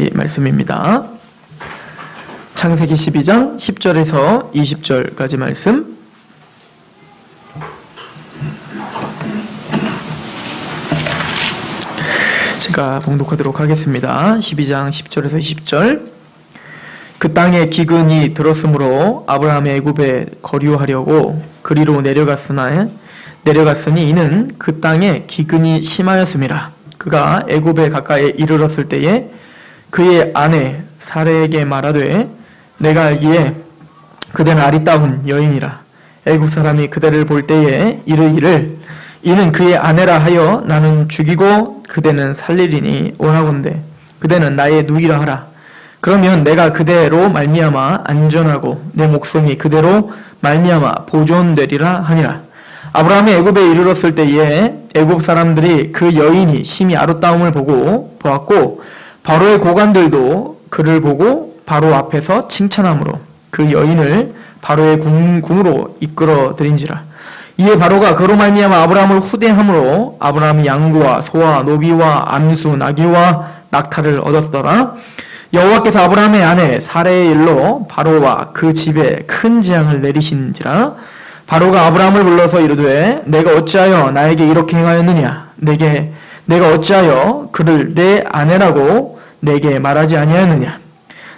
10절까지 말씀입니다. 창세기 12장 10절에서 20절까지 말씀. 제가 봉독하도록 하겠습니다. 12장 10절에서 20절. 그 땅에 기근이 들었으므로 아브라함이 애굽에 거류하려고 그리로 내려갔으니 이는 그 땅에 기근이 심하였음이라. 그가 애굽에 가까이 이르렀을 때에 그의 아내 사레에게 말하되 내가 알기에 그대는 아리따운 여인이라. 애굽 사람이 그대를 볼 때에 이르기를 이는 그의 아내라 하여 나는 죽이고 그대는 살리리니 원하건대 그대는 나의 누이라 하라. 그러면 내가 그대로 말미암아 안전하고 내 목숨이 그대로 말미암아 보존되리라 하니라. 아브라함이 애굽에 이르렀을 때에 애굽 사람들이 그 여인이 심히 아름다움을 보고 보았고 바로의 고관들도 그를 보고 바로 앞에서 칭찬함으로 그 여인을 바로의 궁으로 이끌어 들인지라. 이에 바로가 그로 말미암아 아브라함을 후대함으로 아브라함이 양과 소와 노비와 암수 나귀와 낙타를 얻었더라. 여호와께서 아브라함의 아내 사레의 일로 바로와 그 집에 큰 재앙을 내리신지라. 바로가 아브라함을 불러서 이르되 내가 어찌하여 나에게 이렇게 행하였느냐. 내가 어찌하여 그를 내 아내라고 내게 말하지 아니하였느냐.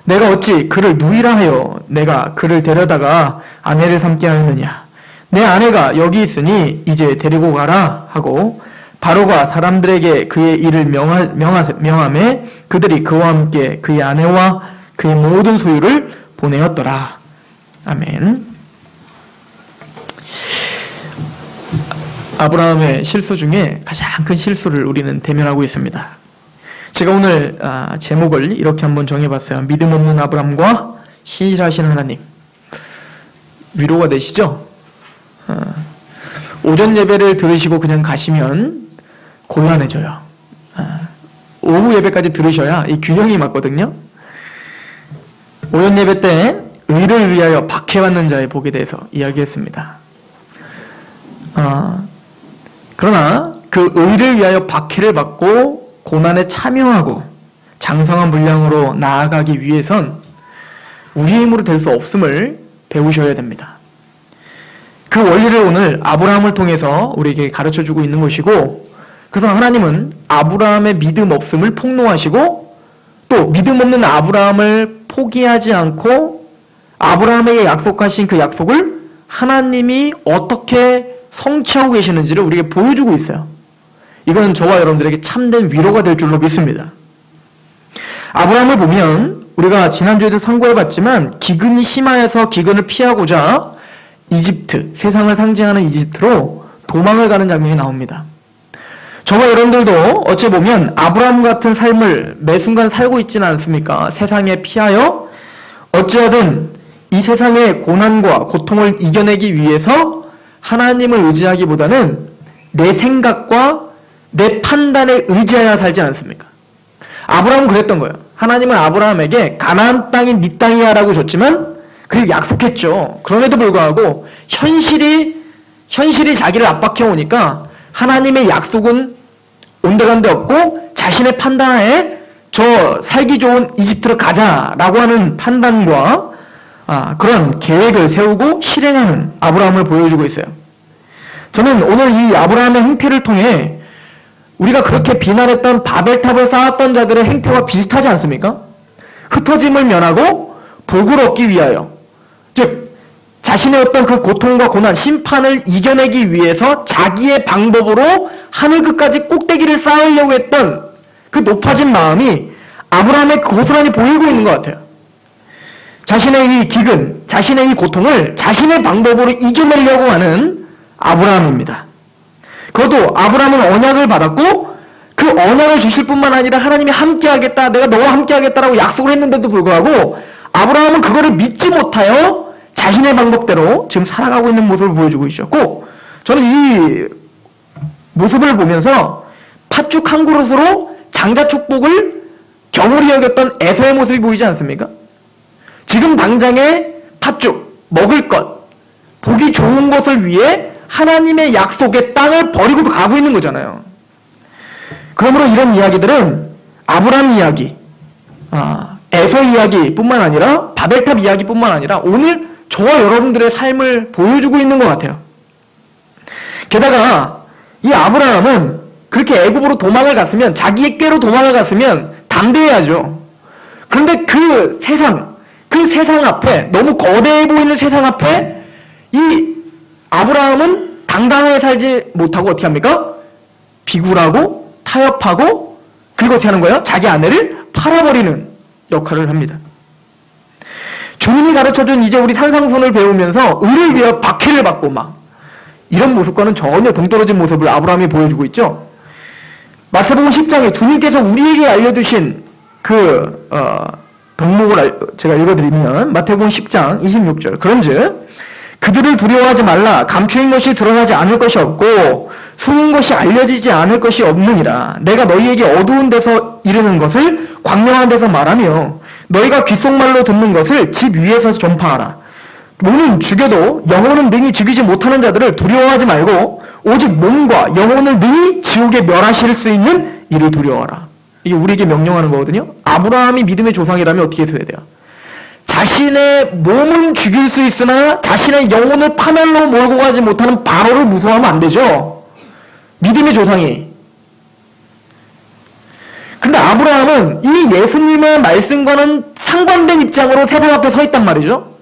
내가 어찌 그를 누이라 하여 내가 그를 데려다가 아내를 삼게 하였느냐. 내 아내가 여기 있으니 이제 데리고 가라 하고 바로가 사람들에게 그의 일을 명하매 그들이 그와 함께 그의 아내와 그의 모든 소유를 보내었더라. 아멘. 아브라함의 실수 중에 가장 큰 실수를 우리는 대면하고 있습니다. 제가 오늘 제목을 이렇게 한번 정해봤어요. 믿음 없는 아브라함과 신실하신 하나님. 위로가 되시죠? 오전 예배를 들으시고 그냥 가시면 곤란해져요. 오후 예배까지 들으셔야 이 균형이 맞거든요. 오전 예배 때 의를 위하여 박해받는 자의 복에 대해서 이야기했습니다. 그러나 그 의를 위하여 박해를 받고 고난에 참여하고 장성한 분량으로 나아가기 위해선 우리의 힘으로 될 수 없음을 배우셔야 됩니다. 그 원리를 오늘 아브라함을 통해서 우리에게 가르쳐주고 있는 것이고, 그래서 하나님은 아브라함의 믿음 없음을 폭로하시고 또 믿음 없는 아브라함을 포기하지 않고 아브라함에게 약속하신 그 약속을 하나님이 어떻게 성취하고 계시는지를 우리에게 보여주고 있어요. 이건 저와 여러분들에게 참된 위로가 될 줄로 믿습니다. 아브라함을 보면 우리가 지난주에도 상고해봤지만 기근이 심하여서 기근을 피하고자 이집트, 세상을 상징하는 이집트로 도망을 가는 장면이 나옵니다. 저와 여러분들도 어찌 보면 아브라함 같은 삶을 매 순간 살고 있지는 않습니까? 세상에 피하여 어찌하든 이 세상의 고난과 고통을 이겨내기 위해서 하나님을 의지하기보다는 내 생각과 내 판단에 의지하여 살지 않습니까? 아브라함은 그랬던 거예요. 하나님은 아브라함에게 가나안 땅이 네 땅이야 라고 줬지만 그걸 약속했죠. 그럼에도 불구하고 현실이 자기를 압박해 오니까 하나님의 약속은 온데간데 없고 자신의 판단에 저 살기 좋은 이집트로 가자라고 하는 판단과 그런 계획을 세우고 실행하는 아브라함을 보여주고 있어요. 저는 오늘 이 아브라함의 행태를 통해 우리가 그렇게 비난했던 바벨탑을 쌓았던 자들의 행태와 비슷하지 않습니까? 흩어짐을 면하고 복을 얻기 위하여, 즉 자신의 어떤 그 고통과 고난, 심판을 이겨내기 위해서 자기의 방법으로 하늘 끝까지 꼭대기를 쌓으려고 했던 그 높아진 마음이 아브라함의 고스란히 보이고 있는 것 같아요. 자신의 이 기근, 자신의 이 고통을 자신의 방법으로 이겨내려고 하는 아브라함입니다. 그것도 아브라함은 언약을 받았고 그 언약을 주실 뿐만 아니라 하나님이 함께하겠다, 내가 너와 함께하겠다라고 약속을 했는데도 불구하고 아브라함은 그거를 믿지 못하여 자신의 방법대로 지금 살아가고 있는 모습을 보여주고 있었고, 저는 이 모습을 보면서 팥죽 한 그릇으로 장자 축복을 경홀히 여겼던 에서의 모습이 보이지 않습니까? 지금 당장에 팥죽, 먹을 것, 보기 좋은 것을 위해 하나님의 약속의 땅을 버리고 가고 있는 거잖아요. 그러므로 이런 이야기들은 아브라함 이야기, 에서 이야기뿐만 아니라 바벨탑 이야기뿐만 아니라 오늘 저와 여러분들의 삶을 보여주고 있는 것 같아요. 게다가 이 아브라함은 그렇게 애굽으로 도망을 갔으면, 자기의 꾀로 도망을 갔으면 담대해야죠. 그런데 그 세상 앞에, 너무 거대해 보이는 세상 앞에 이 아브라함은 당당하게 살지 못하고 어떻게 합니까? 비굴하고 타협하고, 그리고 어떻게 하는 거예요? 자기 아내를 팔아버리는 역할을 합니다. 주님이 가르쳐준 이제 우리 산상손을 배우면서 의를 위하여 박해를 받고 막 이런 모습과는 전혀 동떨어진 모습을 아브라함이 보여주고 있죠. 마태복음 10장에 주님께서 우리에게 알려주신 그 덕목을 제가 읽어드리면, 마태복음 10장 26절, 그런즉 그들을 두려워하지 말라. 감추인 것이 드러나지 않을 것이 없고 숨은 것이 알려지지 않을 것이 없느니라. 내가 너희에게 어두운 데서 이르는 것을 광명한 데서 말하며 너희가 귓속말로 듣는 것을 집 위에서 전파하라. 몸은 죽여도 영혼은 능히 죽이지 못하는 자들을 두려워하지 말고 오직 몸과 영혼을 능히 지옥에 멸하실 수 있는 이를 두려워하라. 이게 우리에게 명령하는 거거든요. 아브라함이 믿음의 조상이라면 어떻게 해야 돼요? 자신의 몸은 죽일 수 있으나 자신의 영혼을 파멸로 몰고 가지 못하는 바로를 무서워하면 안 되죠. 믿음의 조상이. 근데 아브라함은 이 예수님의 말씀과는 상반된 입장으로 세상 앞에 서 있단 말이죠.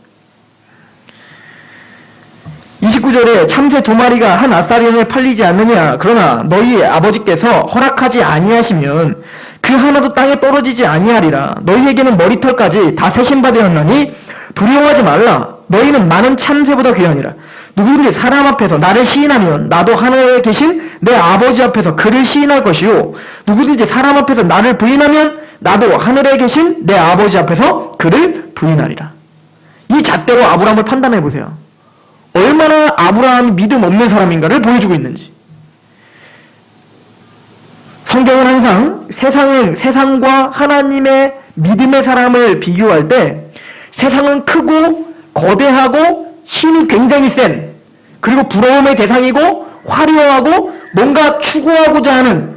29절에 참새 2마리가 한 아사리온에 팔리지 않느냐. 그러나 너희 아버지께서 허락하지 아니하시면 그 하나도 땅에 떨어지지 아니하리라. 너희에게는 머리털까지 다 세신받으었나니 두려워하지 말라. 너희는 많은 참새보다 귀하니라. 누구든지 사람 앞에서 나를 시인하면 나도 하늘에 계신 내 아버지 앞에서 그를 시인할 것이요. 누구든지 사람 앞에서 나를 부인하면 나도 하늘에 계신 내 아버지 앞에서 그를 부인하리라. 이 잣대로 아브라함을 판단해 보세요. 얼마나 아브라함이 믿음 없는 사람인가를 보여주고 있는지. 성경은 항상 세상과 하나님의 믿음의 사람을 비교할 때 세상은 크고 거대하고 힘이 굉장히 센, 그리고 부러움의 대상이고 화려하고 뭔가 추구하고자 하는,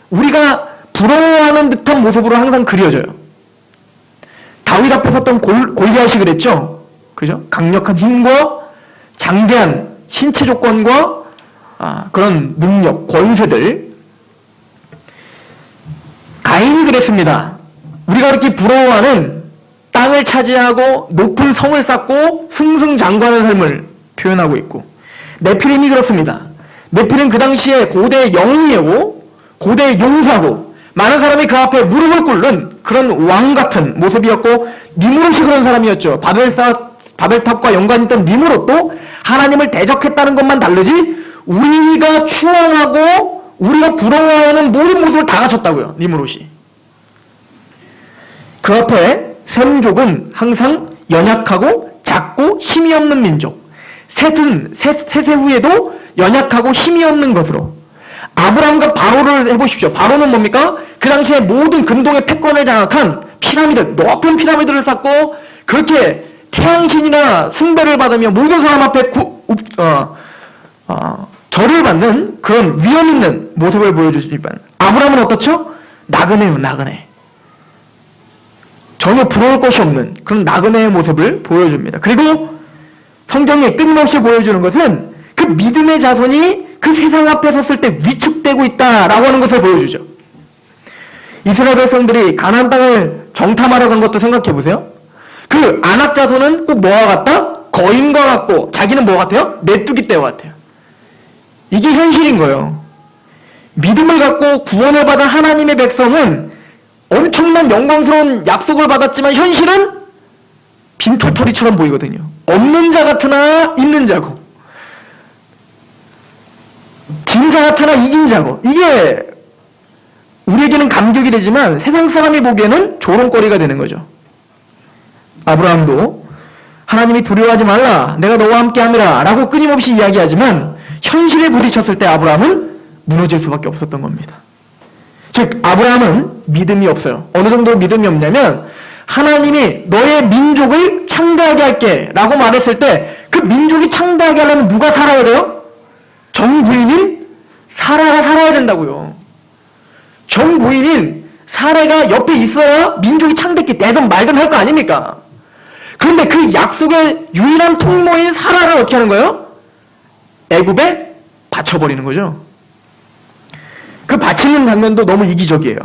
우리가 부러워하는 듯한 모습으로 항상 그려져요. 다윗 앞에 섰던 골리앗이 그랬죠. 그죠? 강력한 힘과 장대한 신체 조건과 그런 능력, 권세들. 가인이 그랬습니다. 우리가 그렇게 부러워하는 땅을 차지하고 높은 성을 쌓고 승승장구하는 삶을 표현하고 있고, 네피림이 그렇습니다. 네피림 그 당시에 고대의 영웅이고 고대의 용사고 많은 사람이 그 앞에 무릎을 꿇는 그런 왕 같은 모습이었고, 니무롯이 그런 사람이었죠. 바벨탑과 연관이 있던 니무롯도 하나님을 대적했다는 것만 다르지 우리가 추앙하고 우리가 부러워하는 모든 모습을 다 갖췄다고요. 니무롯이. 그 앞에 셈족은 항상 연약하고 작고 힘이 없는 민족. 셋은 셋의 후에도 연약하고 힘이 없는 것으로. 아브라함과 바로를 해보십시오. 바로는 뭡니까? 그 당시에 모든 근동의 패권을 장악한 피라미드, 높은 피라미드를 쌓고 그렇게 태양신이나 숭배를 받으며 모든 사람 앞에 절을 받는 그런 위험 있는 모습을 보여주시니까, 아브라함은 어떻죠? 나그네요, 나그네. 전혀 부러울 것이 없는 그런 나그네의 모습을 보여줍니다. 그리고 성경에 끊임없이 보여주는 것은 그 믿음의 자손이 그 세상 앞에 섰을 때 위축되고 있다라고 하는 것을 보여주죠. 이스라엘 백성들이 가나안 땅을 정탐하러 간 것도 생각해 보세요. 그 아낙 자손은 꼭 뭐와 같다? 거인과 같고, 자기는 뭐 같아요? 메뚜기 떼와 같아요. 이게 현실인 거예요. 믿음을 갖고 구원을 받은 하나님의 백성은 엄청난 영광스러운 약속을 받았지만 현실은 빈털터리처럼 보이거든요. 없는 자 같으나 있는 자고, 진 자 같으나 이긴 자고. 이게 우리에게는 감격이 되지만 세상 사람이 보기에는 조롱거리가 되는 거죠. 아브라함도 하나님이 두려워하지 말라, 내가 너와 함께함이라 라고 끊임없이 이야기하지만 현실에 부딪혔을 때 아브라함은 무너질 수밖에 없었던 겁니다. 즉 아브라함은 믿음이 없어요. 어느 정도 믿음이 없냐면, 하나님이 너의 민족을 창대하게 할게 라고 말했을 때 그 민족이 창대하게 하려면 누가 살아야 돼요? 정부인인 사라가 살아야 된다고요. 정부인인 사례가 옆에 있어야 민족이 창백히 되든 말든 할 거 아닙니까? 그런데 그 약속의 유일한 통로인 사라를 어떻게 하는 거예요? 애굽에 바쳐버리는 거죠. 그 바치는 장면도 너무 이기적이에요.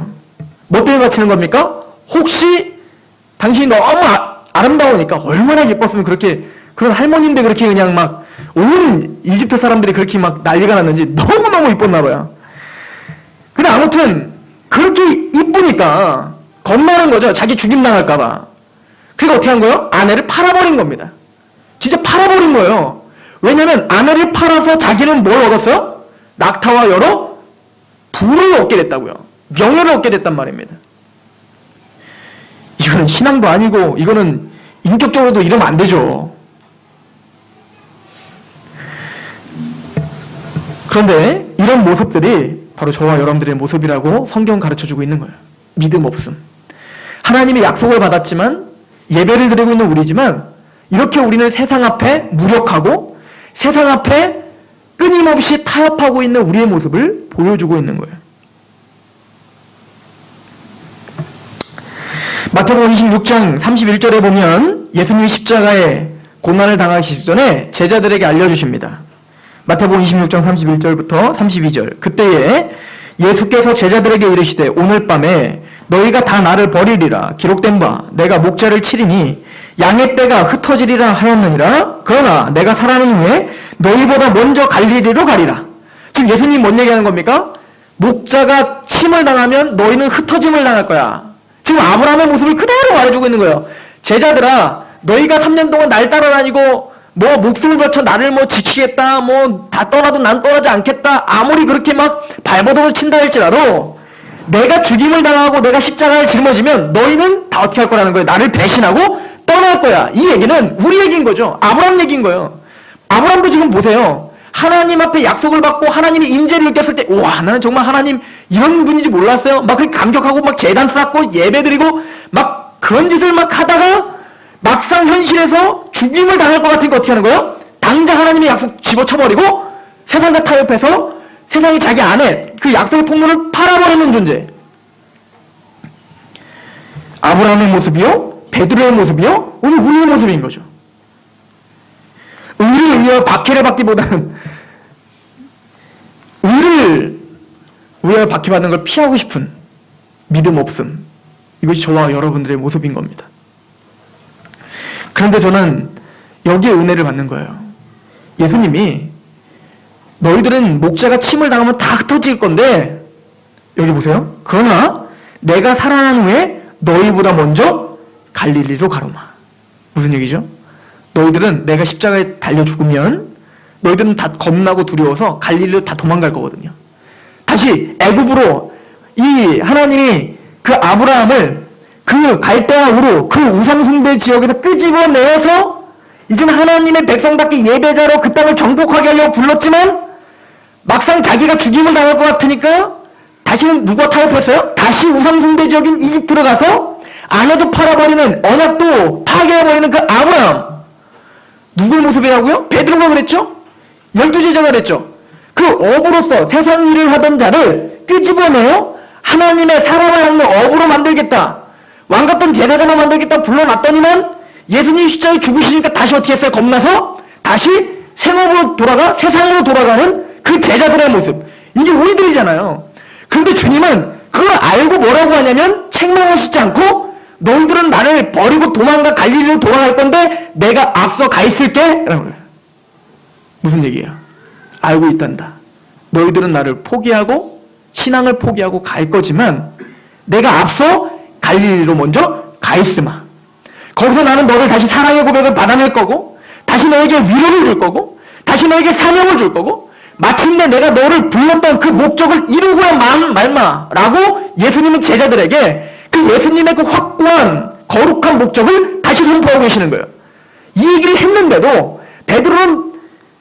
뭐 때문에 바치는 겁니까? 혹시 당신이 너무 아름다우니까, 얼마나 예뻤으면 그렇게, 그런 할머니인데 그렇게 그냥 막 온 이집트 사람들이 그렇게 막 난리가 났는지 너무너무 이뻤나 봐요. 근데 아무튼 그렇게 이쁘니까 겁나는 거죠. 자기 죽임 당할까 봐. 그러니까 어떻게 한 거예요? 아내를 팔아버린 겁니다. 진짜 팔아버린 거예요. 왜냐면 아내를 팔아서 자기는 뭘 얻었어요? 낙타와 여러 부를 얻게 됐다고요. 명예를 얻게 됐단 말입니다. 이거는 신앙도 아니고 이거는 인격적으로도 이러면 안 되죠. 그런데 이런 모습들이 바로 저와 여러분들의 모습이라고 성경 가르쳐주고 있는 거예요. 믿음 없음. 하나님의 약속을 받았지만 예배를 드리고 있는 우리지만 이렇게 우리는 세상 앞에 무력하고 세상 앞에 끊임없이 타협하고 있는 우리의 모습을 보여주고 있는 거예요. 마태복음 26장 31절에 보면 예수님이 십자가에 고난을 당하시기 전에 제자들에게 알려주십니다. 마태복음 26장 31절부터 32절. 그때에 예수께서 제자들에게 이르시되 오늘 밤에 너희가 다 나를 버리리라. 기록된 바 내가 목자를 치리니 양의 떼가 흩어지리라 하였느니라. 그러나 내가 살아난 후에 너희보다 먼저 갈릴리로 가리라. 지금 예수님 뭔 얘기하는 겁니까? 목자가 침을 당하면 너희는 흩어짐을 당할 거야. 지금 아브라함의 모습을 그대로 말해주고 있는 거예요. 제자들아, 너희가 3년 동안 날 따라다니고 뭐 목숨을 바쳐 나를 뭐 지키겠다, 뭐 다 떠나도 난 떠나지 않겠다, 아무리 그렇게 막 발버둥을 친다 할지라도 내가 죽임을 당하고 내가 십자가를 짊어지면 너희는 다 어떻게 할 거라는 거예요? 나를 배신하고 떠날 거야. 이 얘기는 우리 얘기인 거죠. 아브라함 얘기인 거예요. 아브라함도 지금 보세요. 하나님 앞에 약속을 받고 하나님의 임재를 느꼈을 때, 우와, 나는 정말 하나님 이런 분인지 몰랐어요. 막 그렇게 감격하고 막 제단 쌓고 예배드리고 막 그런 짓을 막 하다가 막상 현실에서 죽임을 당할 것 같으니까 어떻게 하는 거예요? 당장 하나님의 약속 집어쳐버리고 세상과 타협해서 세상이 자기 안에 그 약속의 통로를 팔아버리는 존재. 아브라함의 모습이요? 베드로의 모습이요? 오늘 우리의 모습인 거죠. 의를 위하여 박해를 받기보다는 의를 위하여 박해받는 걸 피하고 싶은 믿음 없음. 이것이 저와 여러분들의 모습인 겁니다. 그런데 저는 여기에 은혜를 받는 거예요. 예수님이 너희들은 목자가 침을 당하면 다 흩어질 건데, 여기 보세요. 그러나 내가 살아난 후에 너희보다 먼저 갈릴리로 가로마. 무슨 얘기죠? 너희들은 내가 십자가에 달려 죽으면 너희들은 다 겁나고 두려워서 갈릴리로 다 도망갈 거거든요. 다시 애굽으로 이 하나님이 그 아브라함을 그 갈대아 우르 그 우상숭배 지역에서 끄집어내어서 이제는 하나님의 백성답게 예배자로 그 땅을 정복하게 하려고 불렀지만 막상 자기가 죽임을 당할 것 같으니까 다시는 누가 타협했어요? 다시 우상숭배 지역인 이집트로 가서 아내도 팔아버리는, 언약도 파괴해버리는 그 아브라함. 누구의 모습이라고요? 베드로가 그랬죠? 12제자가 그랬죠? 그 업으로서 세상 일을 하던 자를 끄집어내어 하나님의 사람을 향는 업으로 만들겠다, 왕 같은 제사장을 만들겠다 불러놨더니만 예수님 십자가에 죽으시니까 다시 어떻게 했어요? 겁나서 다시 생업으로 돌아가 세상으로 돌아가는 그 제자들의 모습. 이게 우리들이잖아요. 그런데 주님은 그걸 알고 뭐라고 하냐면 책망하시지 않고 너희들은 나를 버리고 도망가 갈릴리로 돌아갈 건데 내가 앞서 가 있을게 라고 해요. 무슨 얘기예요? 알고 있단다. 너희들은 나를 포기하고 신앙을 포기하고 갈 거지만 내가 앞서 갈릴리로 먼저 가 있으마. 거기서 나는 너를 다시 사랑의 고백을 받아낼 거고 다시 너에게 위로를 줄 거고 다시 너에게 사명을 줄 거고 마침내 내가 너를 불렀던 그 목적을 이루고야 말마 라고 예수님은 제자들에게 그 예수님의 그 확고한 거룩한 목적을 다시 선포하고 계시는 거예요. 이 얘기를 했는데도 베드로는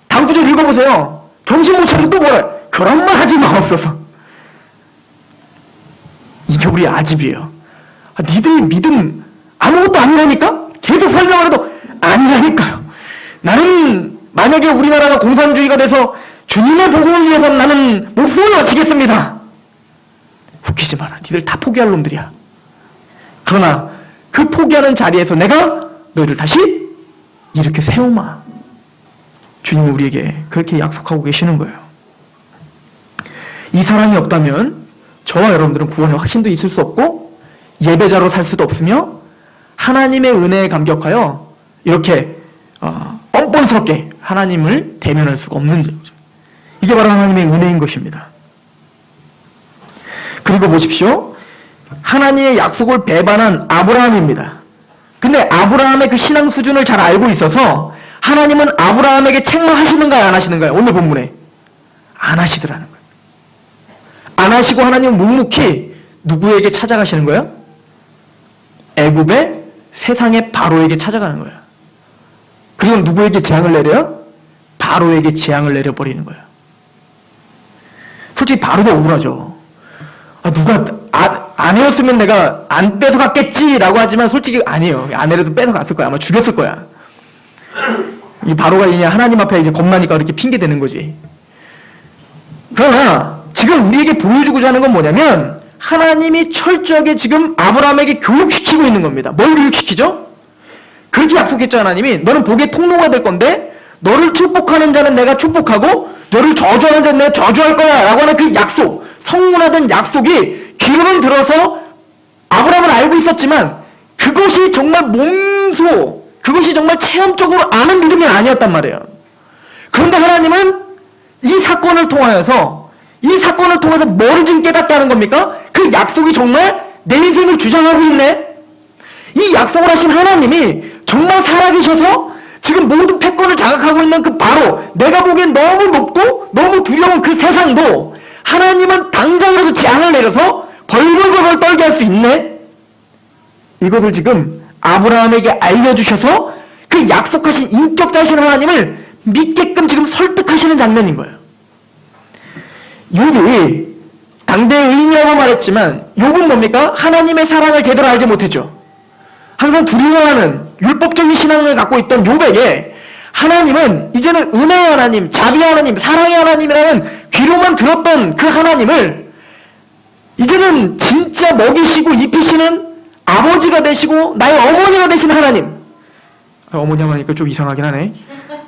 다음 구절 읽어보세요. 정신 못 차리고 또 뭐래? 그런 말 하지 마옵소서. 이게 우리 아집이에요. 니들 믿음 아무것도 아니라니까? 계속 설명을 해도 아니라니까요. 나는 만약에 우리나라가 공산주의가 돼서 주님의 복음을 위해서 나는 목숨을 바치겠습니다. 붙이지 마라. 니들 다 포기할 놈들이야. 그러나 그 포기하는 자리에서 내가 너희를 다시 이렇게 세우마. 주님이 우리에게 그렇게 약속하고 계시는 거예요. 이 사랑이 없다면 저와 여러분들은 구원의 확신도 있을 수 없고 예배자로 살 수도 없으며 하나님의 은혜에 감격하여 이렇게 뻔뻔스럽게 하나님을 대면할 수가 없는 거죠. 이게 바로 하나님의 은혜인 것입니다. 그리고 보십시오. 하나님의 약속을 배반한 아브라함입니다. 근데 아브라함의 그 신앙 수준을 잘 알고 있어서 하나님은 아브라함에게 책망하시는가요? 안 하시는가요? 오늘 본문에 안 하시더라는 거예요. 안 하시고 하나님은 묵묵히 누구에게 찾아가시는 거예요? 애굽의 세상의 바로에게 찾아가는 거예요. 그리고 누구에게 재앙을 내려요? 바로에게 재앙을 내려버리는 거예요. 솔직히 바로가 억울하죠. 누가 아내였으면 내가 안 뺏어갔겠지라고 하지만 솔직히 아니에요. 아내라도 뺏어갔을 거야. 아마 죽였을 거야. 이 바로가 이제 하나님 앞에 이제 겁나니까 이렇게 핑계 대는 거지. 그러나 지금 우리에게 보여주고자 하는 건 뭐냐면 하나님이 철저하게 지금 아브라함에게 교육시키고 있는 겁니다. 뭘 교육시키죠? 그렇게 약속했죠. 하나님이 너는 복의 통로가 될 건데 너를 축복하는 자는 내가 축복하고 너를 저주하는 자는 내가 저주할 거야 라고 하는 그 약속, 성문화된 약속이 귀로는 들어서 아브라함은 알고 있었지만 그것이 정말 몸소, 그것이 정말 체험적으로 아는 믿음이 아니었단 말이에요. 그런데 하나님은 이 사건을 통해서 뭐를 지금 깨닫다는 겁니까? 그 약속이 정말 내 인생을 주장하고 있네. 이 약속을 하신 하나님이 정말 살아계셔서 지금 모든 패권을 장악하고 있는 그 바로 내가 보기엔 너무 높고 너무 두려운 그 세상도 하나님은 당장이라도 재앙을 내려서 벌벌벌 떨게 할 수 있네. 이것을 지금 아브라함에게 알려주셔서 그 약속하신 인격자이신 하나님을 믿게끔 지금 설득하시는 장면인 거예요. 욥이 당대의 의인이라고 말했지만 욥은 뭡니까? 하나님의 사랑을 제대로 알지 못했죠. 항상 두려워하는 율법적인 신앙을 갖고 있던 욥에게 하나님은 이제는 은혜의 하나님, 자비의 하나님, 사랑의 하나님이라는 귀로만 들었던 그 하나님을 이제는 진짜 먹이시고 입히시는 아버지가 되시고 나의 어머니가 되신 하나님. 어머니라고 하니까 좀 이상하긴 하네.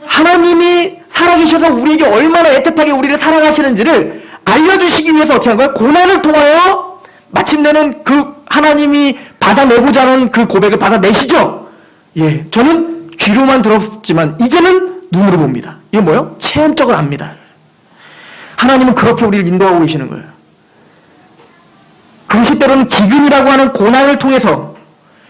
하나님이 살아계셔서 우리에게 얼마나 애틋하게 우리를 사랑하시는지를 알려주시기 위해서 어떻게 한 거야? 고난을 통하여 마침내는 그 하나님이 받아내고자 하는 그 고백을 받아내시죠. 예, 저는 귀로만 들었지만 이제는 눈으로 봅니다. 이게 뭐예요? 체험적으로 압니다. 하나님은 그렇게 우리를 인도하고 계시는 거예요. 그것이 때로는 기근이라고 하는 고난을 통해서,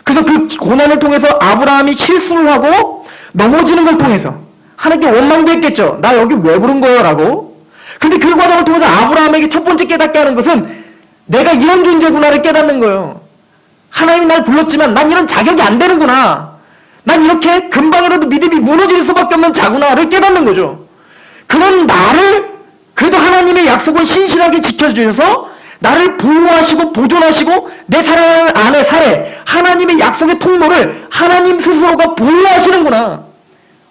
그래서 그 고난을 통해서 아브라함이 실수를 하고 넘어지는 걸 통해서 하나님께 원망도 했겠죠. 나 여기 왜 부른 거야? 라고. 그런데 그 과정을 통해서 아브라함에게 첫 번째 깨닫게 하는 것은 내가 이런 존재구나를 깨닫는 거예요. 하나님이 날 불렀지만 난 이런 자격이 안 되는구나. 난 이렇게 금방이라도 믿음이 무너질 수밖에 없는 자구나를 깨닫는 거죠. 그런 나를 그래도 하나님의 약속은 신실하게 지켜주셔서 나를 보호하시고 보존하시고 내 사랑하는 아내 사례 하나님의 약속의 통로를 하나님 스스로가 보호하시는구나.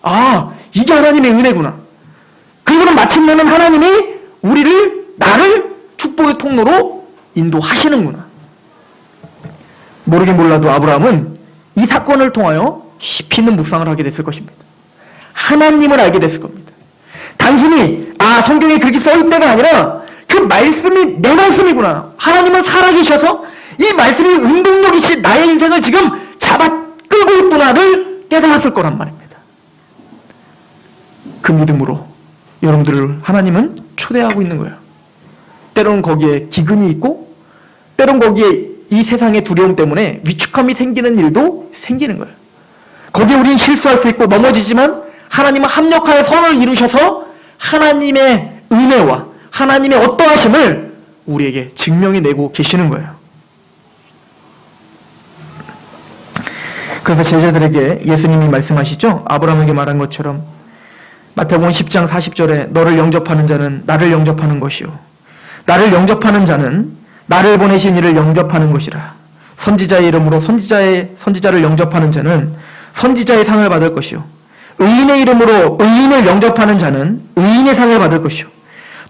아, 이게 하나님의 은혜구나. 그리고는 마침내는 하나님이 나를 축복의 통로로 인도하시는구나. 모르긴 몰라도 아브라함은 이 사건을 통하여 깊이 있는 묵상을 하게 됐을 것입니다. 하나님을 알게 됐을 겁니다. 단순히 성경에 그렇게 써있는 때가 아니라 그 말씀이 내 말씀이구나. 하나님은 살아계셔서 이 말씀이 운동력이시 나의 인생을 지금 잡아 끌고 있구나를 깨달았을 거란 말입니다. 그 믿음으로 여러분들을 하나님은 초대하고 있는 거예요. 때로는 거기에 기근이 있고 때로는 거기에 이 세상의 두려움 때문에 위축함이 생기는 일도 생기는 거예요. 거기에 우리는 실수할 수 있고 넘어지지만 하나님은 합력하여 선을 이루셔서 하나님의 은혜와 하나님의 어떠하심을 우리에게 증명해내고 계시는 거예요. 그래서 제자들에게 예수님이 말씀하시죠. 아브라함에게 말한 것처럼 마태복음 10장 40절에 너를 영접하는 자는 나를 영접하는 것이요 나를 영접하는 자는 나를 보내신 이를 영접하는 것이라. 선지자의 이름으로 선지자를 영접하는 자는 선지자의 상을 받을 것이요 의인의 이름으로 의인을 영접하는 자는 의인의 상을 받을 것이요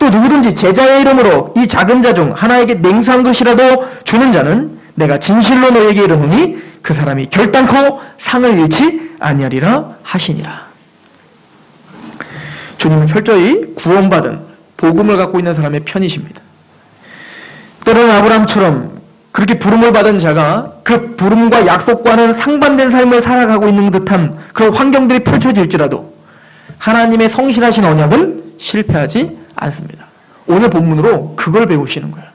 또 누구든지 제자의 이름으로 이 작은 자 중 하나에게 냉수한 것이라도 주는 자는 내가 진실로 너에게 이르노니 그 사람이 결단코 상을 잃지 아니하리라 하시니라. 주님은 철저히 구원받은 복음을 갖고 있는 사람의 편이십니다. 때로는 아브라함처럼 그렇게 부름을 받은 자가 그 부름과 약속과는 상반된 삶을 살아가고 있는 듯한 그런 환경들이 펼쳐질지라도 하나님의 성실하신 언약은 실패하지 않습니다. 오늘 본문으로 그걸 배우시는 거예요.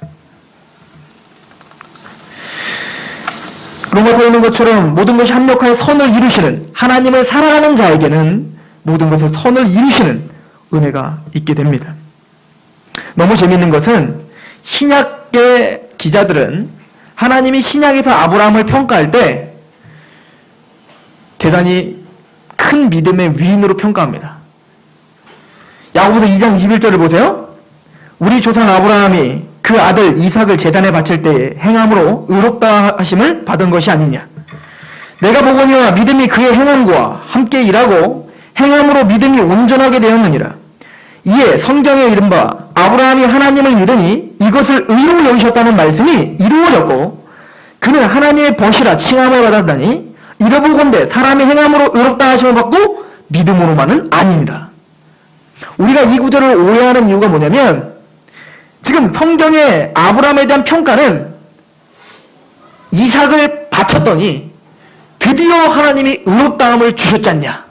로마서에 있는 것처럼 모든 것이 합력하여 선을 이루시는 하나님을 사랑하는 자에게는 모든 것을 선을 이루시는 은혜가 있게 됩니다. 너무 재미있는 것은 신약의 기자들은 하나님이 신약에서 아브라함을 평가할 때 대단히 큰 믿음의 위인으로 평가합니다. 야고보서 2장 21절을 보세요. 우리 조상 아브라함이 그 아들 이삭을 제단에 바칠 때에 행함으로 의롭다 하심을 받은 것이 아니냐. 내가 보거니와 믿음이 그의 행함과 함께 일하고 행함으로 믿음이 온전하게 되었느니라. 이에 성경에 이른바 아브라함이 하나님을 믿으니 이것을 의로 여기셨다는 말씀이 이루어졌고 그는 하나님의 벗이라 칭함을 받았다니 이러보건대 사람의 행함으로 의롭다 하심을 받고 믿음으로만은 아니니라. 우리가 이 구절을 오해하는 이유가 뭐냐면 지금 성경의 아브라함에 대한 평가는 이삭을 바쳤더니 드디어 하나님이 의롭다함을 주셨지 않냐.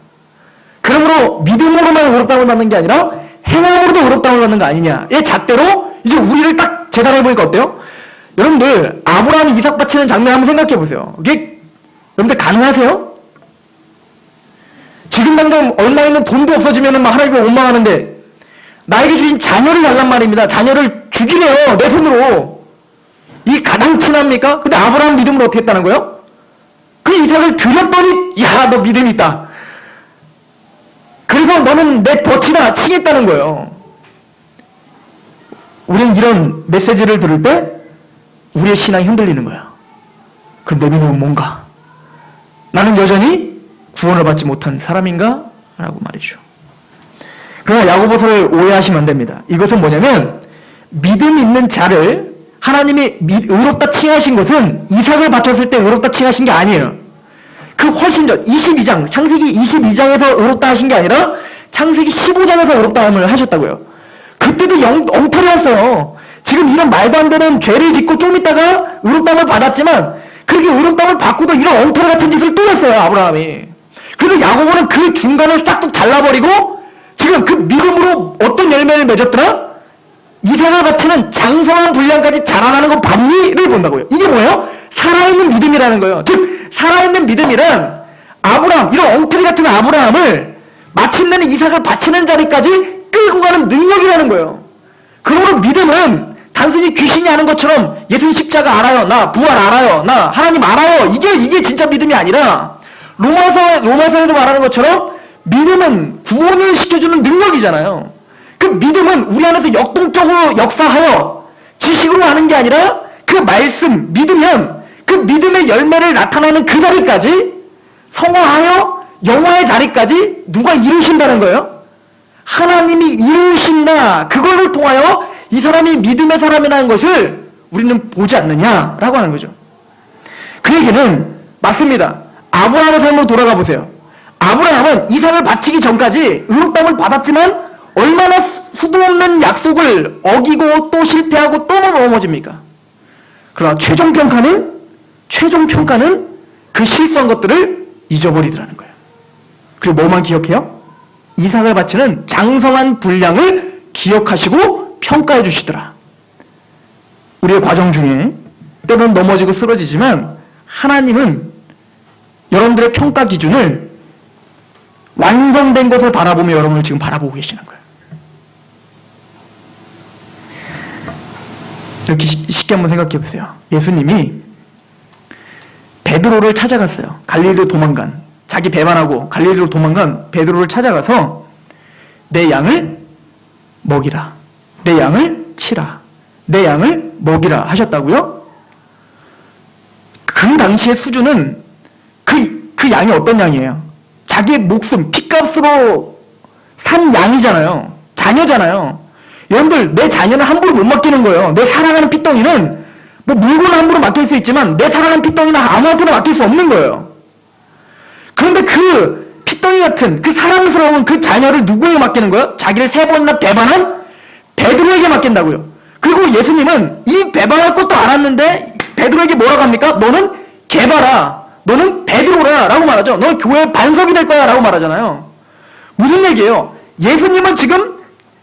그러므로 믿음으로만 의롭다함을 받는 게 아니라 행함으로도 의롭다함을 받는 거 아니냐의 잣대로 이제 우리를 딱 재단해보니까 어때요? 여러분들 아브라함이 이삭 바치는 장면 한번 생각해보세요. 이게 여러분들 가능하세요? 지금 당장 얼마 있는 돈도 없어지면 막 하나님께 원망하는데 나에게 주신 자녀를 달란 말입니다. 자녀를 주기래요. 내 손으로. 이게 가당치납니까? 근데 아브라함 믿음으로 어떻게 했다는 거예요? 그 이삭을 드렸더니 야, 너 믿음이 있다. 그래서 너는 내 버티다 치겠다는 거예요. 우리는 이런 메시지를 들을 때 우리의 신앙이 흔들리는 거야. 그럼 내 믿음은 뭔가? 나는 여전히 구원을 받지 못한 사람인가? 라고 말이죠. 그러나 야고보서를 오해하시면 안 됩니다. 이것은 뭐냐면 믿음 있는 자를 하나님이 의롭다 칭하신 것은 이삭을 바쳤을 때 의롭다 칭하신 게 아니에요. 그 훨씬 전 22장 창세기 22장에서 의롭다 하신 게 아니라 창세기 15장에서 의롭다함을 하셨다고요. 그때도 엉터리였어요. 지금 이런 말도 안 되는 죄를 짓고 좀 있다가 의롭다함을 받았지만 그렇게 의롭다함을 받고도 이런 엉터리 같은 짓을 또 했어요. 아브라함이. 그래서 야고보는 그 중간을 싹둑 잘라버리고 지금 그 믿음으로 어떤 열매를 맺었더라? 이삭을 바치는 장성한 분량까지 자라나는 건 봤니를 본다고요. 이게 뭐예요? 살아있는 믿음이라는 거예요. 즉 살아있는 믿음이란 아브라함, 이런 엉터리 같은 아브라함을 마침내는 이삭을 바치는 자리까지 끌고 가는 능력이라는 거예요. 그러므로 믿음은 단순히 귀신이 아는 것처럼 예수님 십자가 알아요, 나 부활 알아요, 나 하나님 알아요, 이게 진짜 믿음이 아니라 로마서에서 말하는 것처럼 믿음은 구원을 시켜주는 능력이잖아요. 그 믿음은 우리 안에서 역동적으로 역사하여 지식으로 하는 게 아니라 그 말씀, 믿으면 그 믿음의 열매를 나타나는 그 자리까지 성화하여 영화의 자리까지 누가 이루신다는 거예요? 하나님이 이루신다. 그걸로 통하여 이 사람이 믿음의 사람이라는 것을 우리는 보지 않느냐라고 하는 거죠. 그 얘기는 맞습니다. 아브라함의 삶으로 돌아가 보세요. 아브라함은 이삭을 바치기 전까지 의롭다함을 받았지만 얼마나 수도 없는 약속을 어기고 또 실패하고 또 넘어집니까? 그러나 최종 평가는 그 실수한 것들을 잊어버리더라는 거예요. 그리고 뭐만 기억해요? 이삭을 바치는 장성한 분량을 기억하시고 평가해 주시더라. 우리의 과정 중에 때로는 넘어지고 쓰러지지만 하나님은 여러분들의 평가 기준을 완성된 것을 바라보며 여러분을 지금 바라보고 계시는 거예요. 이렇게 쉽게 한번 생각해 보세요. 예수님이 베드로를 찾아갔어요. 갈릴리로 도망간, 자기 배반하고 갈릴리로 도망간 베드로를 찾아가서 내 양을 먹이라, 내 양을 치라, 내 양을 먹이라 하셨다고요? 그 당시의 수준은 그 양이 어떤 양이에요? 자기의 목숨, 핏값으로 산 양이잖아요. 자녀잖아요. 여러분들, 내 자녀는 함부로 못 맡기는 거예요. 내 사랑하는 피덩이는 뭐 물건 함부로 맡길 수 있지만 내 사랑하는 피덩이는 아무한테나 맡길 수 없는 거예요. 그런데 그 피덩이 같은 그 사랑스러운 그 자녀를 누구에게 맡기는 거예요? 자기를 3번이나 배반한 베드로에게 맡긴다고요. 그리고 예수님은 이 배반할 것도 알았는데 베드로에게 뭐라고 합니까? 너는 개바라, 너는 베드로라 라고 말하죠. 너는 교회의 반석이 될 거야 라고 말하잖아요. 무슨 얘기예요? 예수님은 지금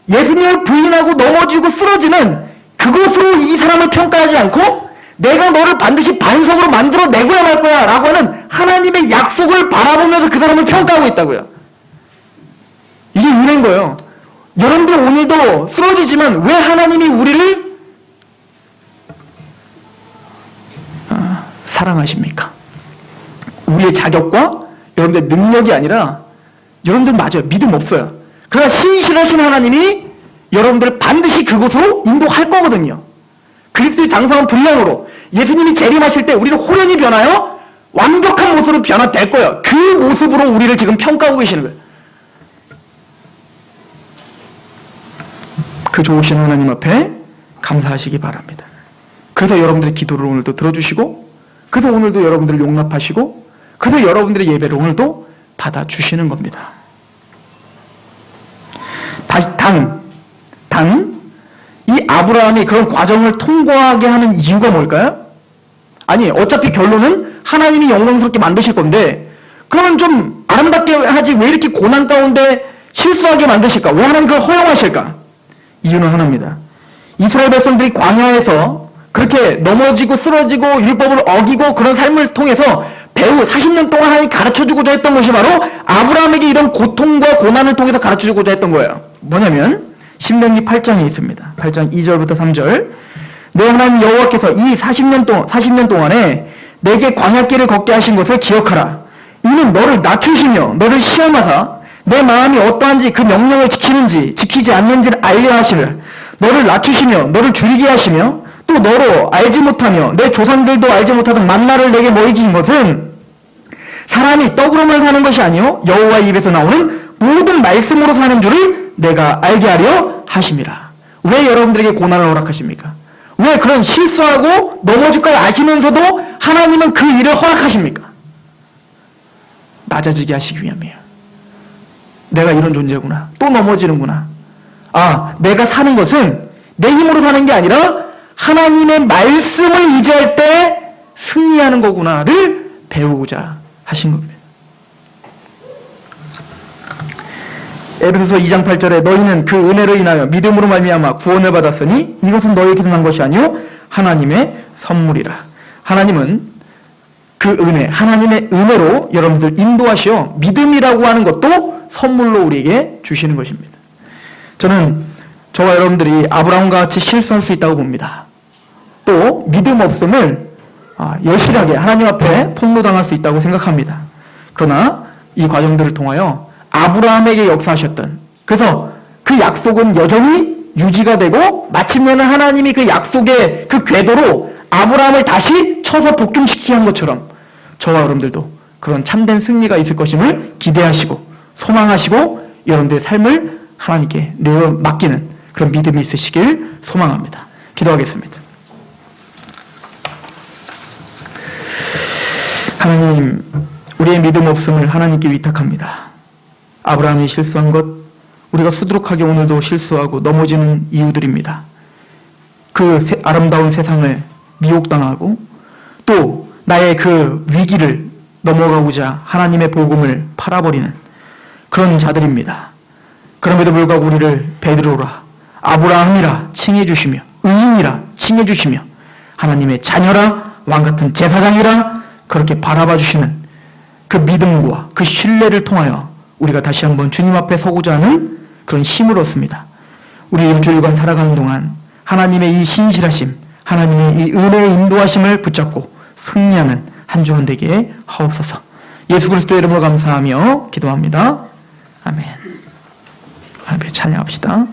예수님을 부인하고 넘어지고 쓰러지는 그것으로 이 사람을 평가하지 않고 내가 너를 반드시 반석으로 만들어내고야 말 거야 라고 하는 하나님의 약속을 바라보면서 그 사람을 평가하고 있다고요. 이게 은혜인 거예요. 여러분들 오늘도 쓰러지지만 왜 하나님이 우리를 사랑하십니까? 우리의 자격과 여러분들의 능력이 아니라 여러분들 맞아요. 믿음 없어요. 그러나 신실하신 하나님이 여러분들을 반드시 그곳으로 인도할 거거든요. 그리스도의 장성한 분량으로 예수님이 재림하실 때 우리는 호련히 변하여 완벽한 모습으로 변화될 거예요. 그 모습으로 우리를 지금 평가하고 계시는 거예요. 그 좋으신 하나님 앞에 감사하시기 바랍니다. 그래서 여러분들의 기도를 오늘도 들어주시고, 그래서 오늘도 여러분들을 용납하시고, 그래서 여러분들의 예배를 오늘도 받아주시는 겁니다. 다시 이 아브라함이 그런 과정을 통과하게 하는 이유가 뭘까요? 아니, 어차피 결론은 하나님이 영광스럽게 만드실 건데 그러면 좀 아름답게 하지 왜 이렇게 고난 가운데 실수하게 만드실까? 왜 하나님 그걸 허용하실까? 이유는 하나입니다. 이스라엘 백성들이 광야에서 그렇게 넘어지고 쓰러지고 율법을 어기고 그런 삶을 통해서 배우 40년 동안 하나님이 가르쳐주고자 했던 것이 바로 아브라함에게 이런 고통과 고난을 통해서 가르쳐주고자 했던 거예요. 뭐냐면 신명기 8장에 있습니다. 8장 2절부터 3절. 내 하나님 여호와께서 이 40년 동안에 내게 광야길을 걷게 하신 것을 기억하라. 이는 너를 낮추시며 너를 시험하사 내 마음이 어떠한지 그 명령을 지키는지 지키지 않는지를 알려 하시를. 너를 낮추시며 너를 줄이게 하시며 또 너로 알지 못하며 내 조상들도 알지 못하던 만나를 내게 먹이신 것은 사람이 떡으로만 사는 것이 아니요 여호와의 입에서 나오는 모든 말씀으로 사는 줄을 내가 알게 하려 하심이라. 왜 여러분들에게 고난을 허락하십니까? 왜 그런 실수하고 넘어질 걸 아시면서도 하나님은 그 일을 허락하십니까? 낮아지게 하시기 위함이에요. 내가 이런 존재구나. 또 넘어지는구나. 아, 내가 사는 것은 내 힘으로 사는 게 아니라 하나님의 말씀을 의지할 때 승리하는 거구나를 배우고자 하신 겁니다. 에베소서 2장 8절에 너희는 그 은혜로 인하여 믿음으로 말미암아 구원을 받았으니 이것은 너희에게서 난 것이 아니요 하나님의 선물이라. 하나님은 그 은혜, 하나님의 은혜로 여러분들 인도하시어 믿음이라고 하는 것도 선물로 우리에게 주시는 것입니다. 저는 저와 여러분들이 아브라함과 같이 실수할 수 있다고 봅니다. 또 믿음 없음을 여실하게 하나님 앞에 폭로당할 수 있다고 생각합니다. 그러나 이 과정들을 통하여 아브라함에게 역사하셨던, 그래서 그 약속은 여전히 유지가 되고 마침내는 하나님이 그 약속의 그 궤도로 아브라함을 다시 쳐서 복종시키게 한 것처럼 저와 여러분들도 그런 참된 승리가 있을 것임을 기대하시고 소망하시고 여러분들의 삶을 하나님께 내어 맡기는 그런 믿음이 있으시길 소망합니다. 기도하겠습니다. 하나님, 우리의 믿음 없음을 하나님께 위탁합니다. 아브라함이 실수한 것, 우리가 수두룩하게 오늘도 실수하고 넘어지는 이유들입니다. 그 아름다운 세상을 미혹당하고 또 나의 그 위기를 넘어가고자 하나님의 복음을 팔아버리는 그런 자들입니다. 그럼에도 불구하고 우리를 베드로라, 아브라함이라 칭해주시며 의인이라 칭해주시며 하나님의 자녀라, 왕같은 제사장이라 그렇게 바라봐 주시는 그 믿음과 그 신뢰를 통하여 우리가 다시 한번 주님 앞에 서고자 하는 그런 힘을 얻습니다. 우리 일주일간 살아가는 동안 하나님의 이 신실하심, 하나님의 이 은혜의 인도하심을 붙잡고 승리하는 한 주간 되게 하옵소서. 예수 그리스도의 이름으로 감사하며 기도합니다. 아멘. 하나님께 찬양합시다.